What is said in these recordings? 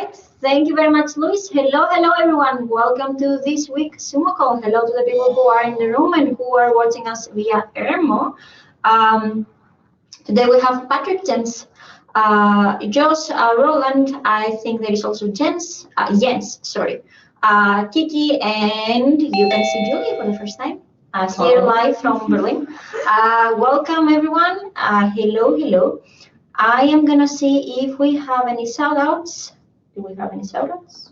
right. Thank you very much, Luis. Hello, everyone. Welcome to this week's SUMO call. Hello to the people who are in the room and who are watching us via Ermo. Today we have Patrick, Jens, Josh, Roland. I think there is also Jens, Kiki, and you can see Julie for the first time here live from Berlin. Welcome, everyone. Hello. I am going to see if we have any shout-outs. Do we have any shout-outs?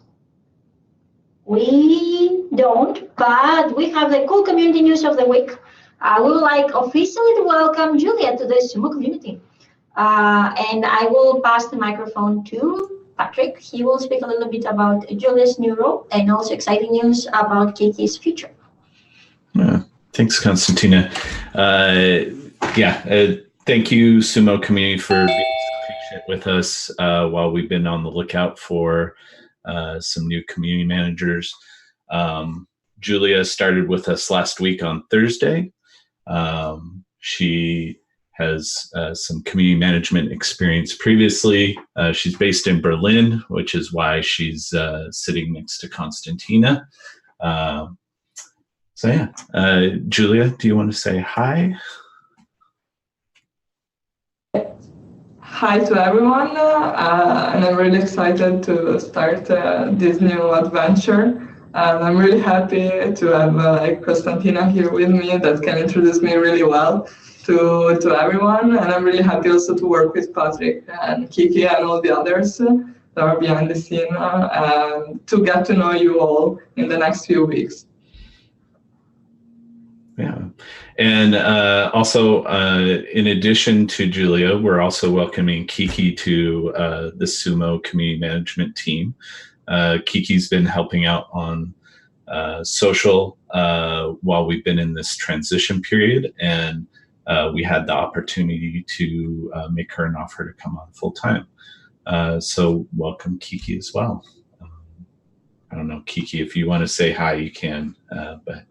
We don't, but we have the cool community news of the week. We would like officially to welcome Julia to the SUMO community. And I will pass the microphone to Patrick. He will speak a little bit about Julia's new role and also exciting news about Kiki's future. Thanks, Constantina. Thank you, SUMO community, for being so patient with us while we've been on the lookout for some new community managers. Julia started with us last week on Thursday. She has some community management experience previously. She's based in Berlin, which is why she's sitting next to Constantina. Julia, do you want to say hi? Hi to everyone, and I'm really excited to start this new adventure. I'm really happy to have Constantina here with me that can introduce me really well to everyone, and I'm really happy also to work with Patrick and Kiki and all the others that are behind the scene to get to know you all in the next few weeks. Yeah, and also in addition to Julia, we're also welcoming Kiki to the SUMO community management team. Kiki's been helping out on social while we've been in this transition period, and we had the opportunity to make her an offer to come on full time. So welcome, Kiki, as well. I don't know, Kiki, if you want to say hi, you can, but.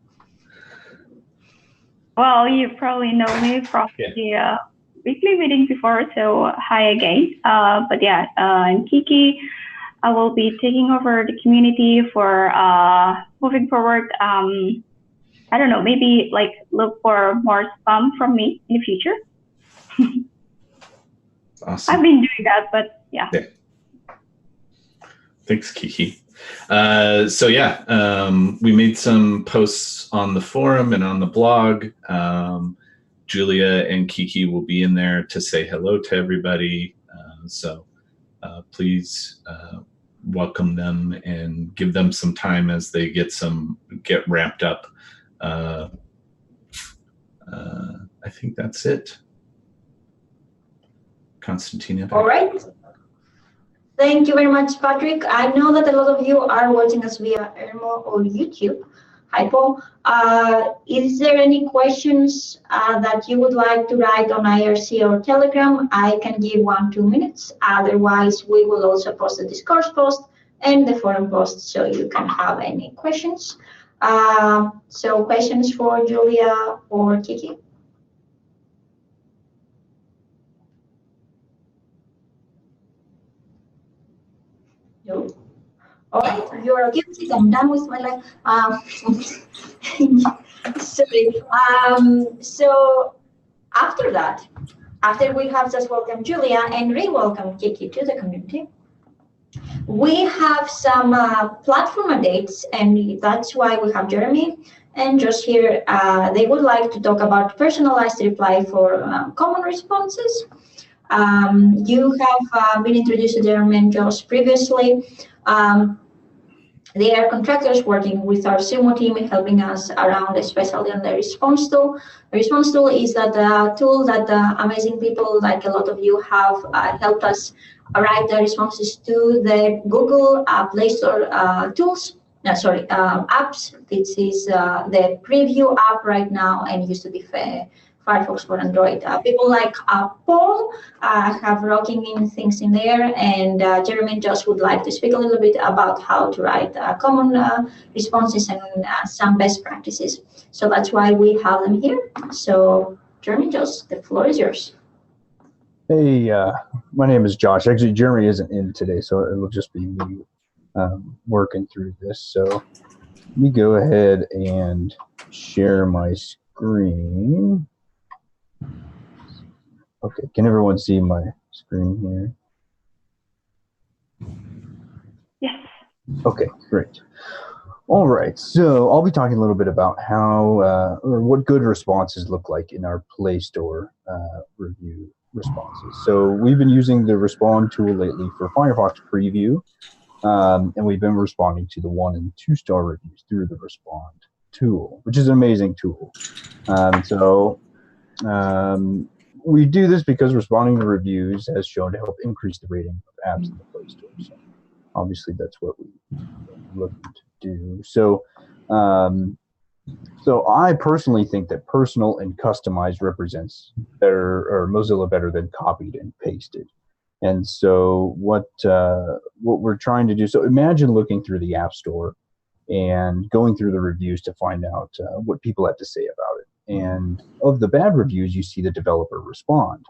Well, you probably know me from the weekly meetings before, so hi again. I'm Kiki. I will be taking over the community for moving forward. I don't know, maybe look for more spam from me in the future. Awesome. I've been doing that, but yeah. Thanks, Kiki. We made some posts on the forum and on the blog. Julia and Kiki will be in there to say hello to everybody. Please welcome them and give them some time as they get ramped up. I think that's it. Constantina. All right. Thank you very much, Patrick. I know that a lot of you are watching us via Ermo or YouTube. Hi, Paul. Is there any questions that you would like to write on IRC or Telegram? I can give 1-2 minutes. Otherwise, we will also post the discourse post and the forum post so you can have any questions. So questions for Julia or Kiki? No. All right, you're guilty. I'm done with my life. Sorry. So after that, after we have just welcomed Julia and re-welcomed Kiki to the community, we have some platform updates, and that's why we have Jeremy and Josh here. They would like to talk about personalized reply for common responses. You have been introduced to Jeremy and Josh previously. They are contractors working with our SUMO team, helping us around, especially on the response tool. The response tool is that tool that amazing people, like a lot of you, have helped us write the responses to the Google Play Store apps. This is the preview app right now, and used to be Firefox for Android. People like Paul have rocking in things in there, and Jeremy and Josh would like to speak a little bit about how to write common responses and some best practices. So that's why we have them here. So Jeremy and Josh, the floor is yours. Hey, my name is Josh. Actually, Jeremy isn't in today, so it'll just be me working through this. So let me go ahead and share my screen. Okay, can everyone see my screen here? Yes. Okay, great. All right, so I'll be talking a little bit about how or what good responses look like in our Play Store review responses. So we've been using the Respond tool lately for Firefox Preview, and we've been responding to the 1- and 2-star reviews through the Respond tool, which is an amazing tool. We do this because responding to reviews has shown to help increase the rating of apps in the Play Store. So obviously, that's what we look to do. So I personally think that personal and customized represents better, or Mozilla better than copied and pasted. And so what we're trying to do, so imagine looking through the App Store and going through the reviews to find out what people have to say about it. And of the bad reviews, you see the developer respond.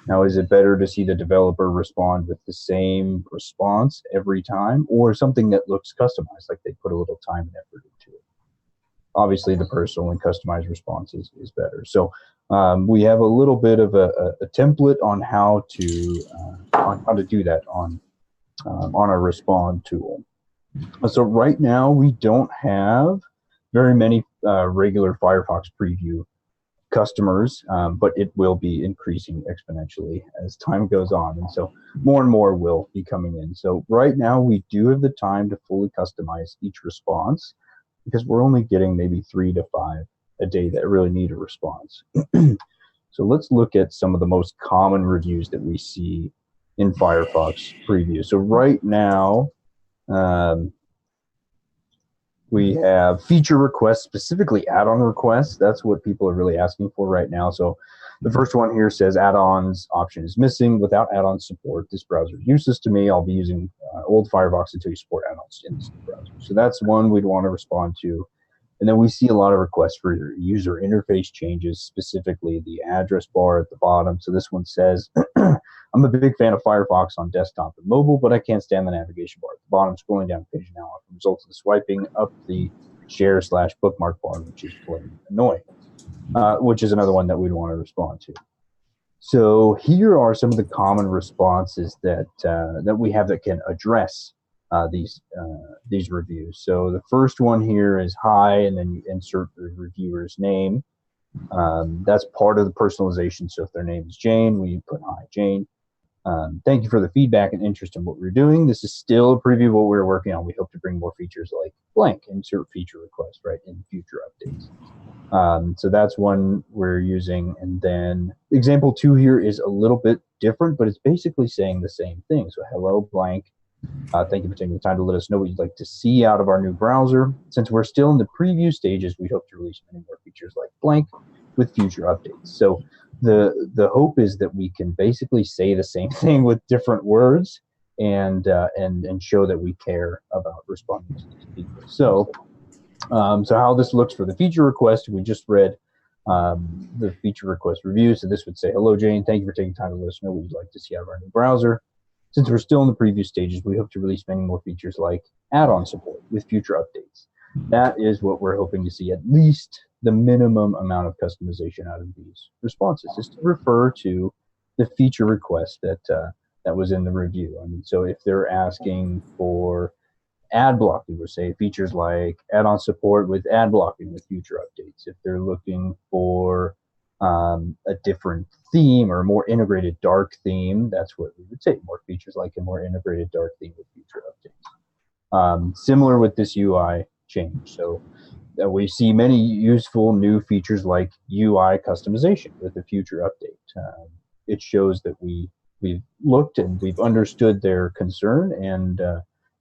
Now, is it better to see the developer respond with the same response every time, or something that looks customized, like they put a little time and effort into it? Obviously, the personal and customized response is better. So we have a little bit of a template on how to do that on our Respond tool. So right now, we don't have very many regular Firefox Preview customers, but it will be increasing exponentially as time goes on. And so more and more will be coming in. So right now, we do have the time to fully customize each response because we're only getting maybe 3 to 5 a day that really need a response. So let's look at some of the most common reviews that we see in Firefox Preview. So right now, we have feature requests, specifically add-on requests. That's what people are really asking for right now. So the first one here says add-ons option is missing. Without add-on support, this browser is useless to me. I'll be using old Firefox until you support add-ons in this new browser. So that's one we'd want to respond to. And then we see a lot of requests for user interface changes, specifically the address bar at the bottom. So this one says, I'm a big fan of Firefox on desktop and mobile, but I can't stand the navigation bar at the bottom. Scrolling down the page now often results in swiping up the share/bookmark bar, which is plain annoying, which is another one that we'd want to respond to. So here are some of the common responses that we have that can address these reviews. So the first one here is hi, and then you insert the reviewer's name. That's part of the personalization. So if their name is Jane, we put hi, Jane. Thank you for the feedback and interest in what we're doing. This is still a preview of what we're working on. We hope to bring more features like blank, insert feature request, right, in future updates. So that's one we're using. And then example 2 here is a little bit different, but it's basically saying the same thing. So hello, blank. Thank you for taking the time to let us know what you'd like to see out of our new browser. Since we're still in the preview stages, we hope to release many more features like blank with future updates. So the hope is that we can basically say the same thing with different words and show that we care about responding to these people. So how this looks for the feature request, we just read the feature request review. So this would say, hello, Jane. Thank you for taking time to let us know what you'd like to see out of our new browser. Since we're still in the preview stages, we hope to release many more features like add-on support with future updates. That is what we're hoping to see, at least the minimum amount of customization out of these responses, is to refer to the feature request that was in the review. I mean, so if they're asking for ad blocking, we'll say features like add-on support with ad blocking with future updates. If they're looking for a different theme or a more integrated dark theme, that's what we would say, more features like a more integrated dark theme with future updates. Similar with this UI change. So we see many useful new features like UI customization with a future update. It shows that we've looked and we've understood their concern, and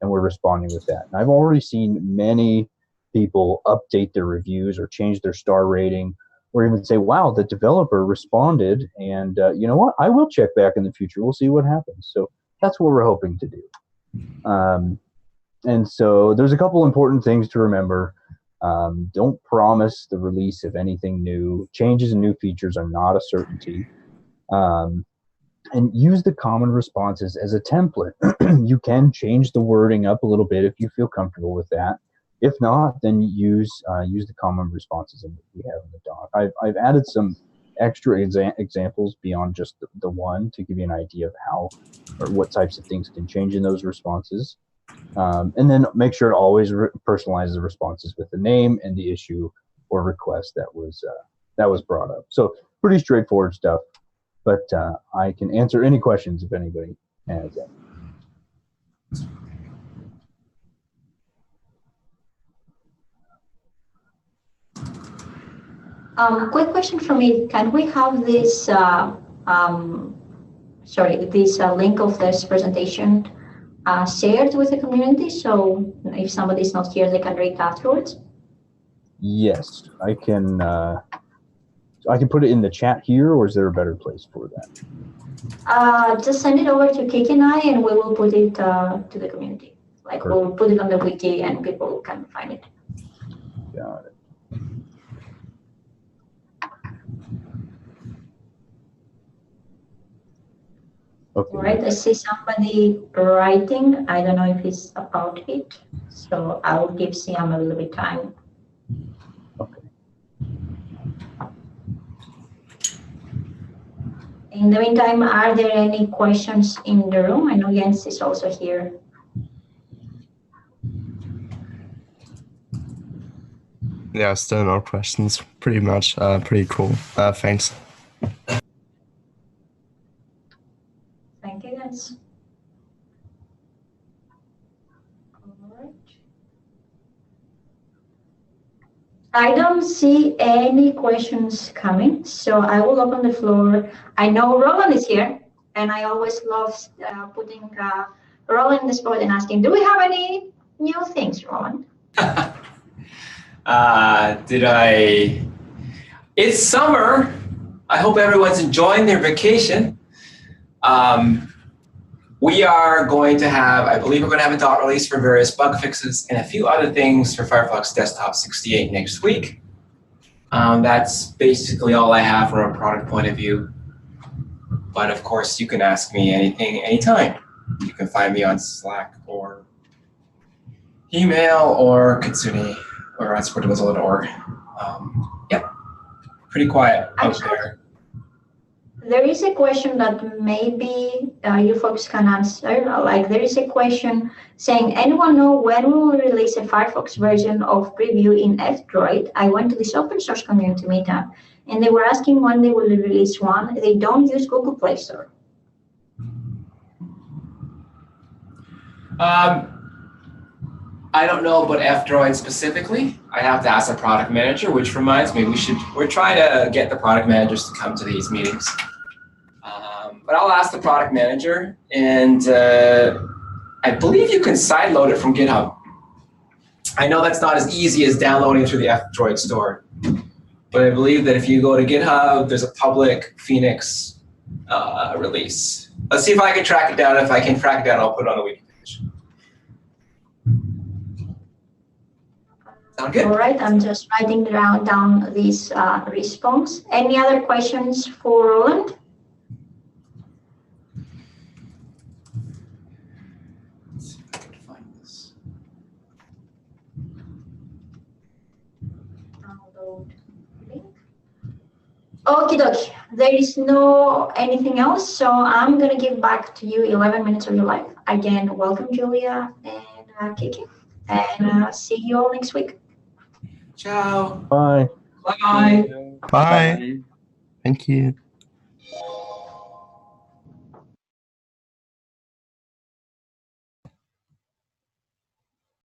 we're responding with that. And I've already seen many people update their reviews or change their star rating, or even say, wow, the developer responded, and you know what, I will check back in the future. We'll see what happens. So that's what we're hoping to do. And so there's a couple important things to remember. Don't promise the release of anything new. Changes and new features are not a certainty. and use the common responses as a template. You can change the wording up a little bit if you feel comfortable with that. If not, then use the common responses that we have in the doc. I've added some extra examples beyond just the one to give you an idea of how or what types of things can change in those responses. And then make sure to always personalize the responses with the name and the issue or request that was brought up. So pretty straightforward stuff, but I can answer any questions if anybody has any. Quick question for me. Can we have this, this link of this presentation shared with the community? So if somebody's not here, they can read afterwards? Yes, I can put it in the chat here, or is there a better place for that? Just send it over to Kiki and I, and we will put it to the community. Like Perfect. We'll put it on the wiki and people can find it. Got it. Okay. All right, I see somebody writing. I don't know if it's about it, so I will give Siam a little bit time. Okay. In the meantime, are there any questions in the room? I know Jens is also here. Yeah, still no questions. Pretty much, pretty cool. Thanks. Thank you, guys. All right. I don't see any questions coming, so I will open the floor. I know Roland is here, and I always love putting Roland in the spot and asking, do we have any new things, Roland? It's summer. I hope everyone's enjoying their vacation. We are going to have, I believe we're going to have a dot release for various bug fixes and a few other things for Firefox Desktop 68 next week. That's basically all I have from a product point of view. But of course, you can ask me anything, anytime. You can find me on Slack or email or Kitsune or on sportmozilla.org. Yeah, pretty quiet out there. There is a question that maybe you folks can answer. Like there is a question saying, anyone know when we will release a Firefox version of preview in F-Droid? I went to this open source community meetup and they were asking when they will release one. They don't use Google Play Store. I don't know about F-Droid specifically. I have to ask the product manager, which reminds me, we're trying to get the product managers to come to these meetings. But I'll ask the product manager, and I believe you can sideload it from GitHub. I know that's not as easy as downloading through the F-Droid store, but I believe that if you go to GitHub, there's a public Phoenix release. Let's see if I can track it down. If I can track it down, I'll put it on the wiki page. Sound good? All right, I'm just writing down this response. Any other questions for Roland? Let's see if I can find this. Download link. Okie dokie. There is no anything else, so I'm gonna give back to you 11 minutes of your life. Again, welcome Julia and Kiki, and see you all next week. Ciao. Bye. Bye. Bye. Thank you.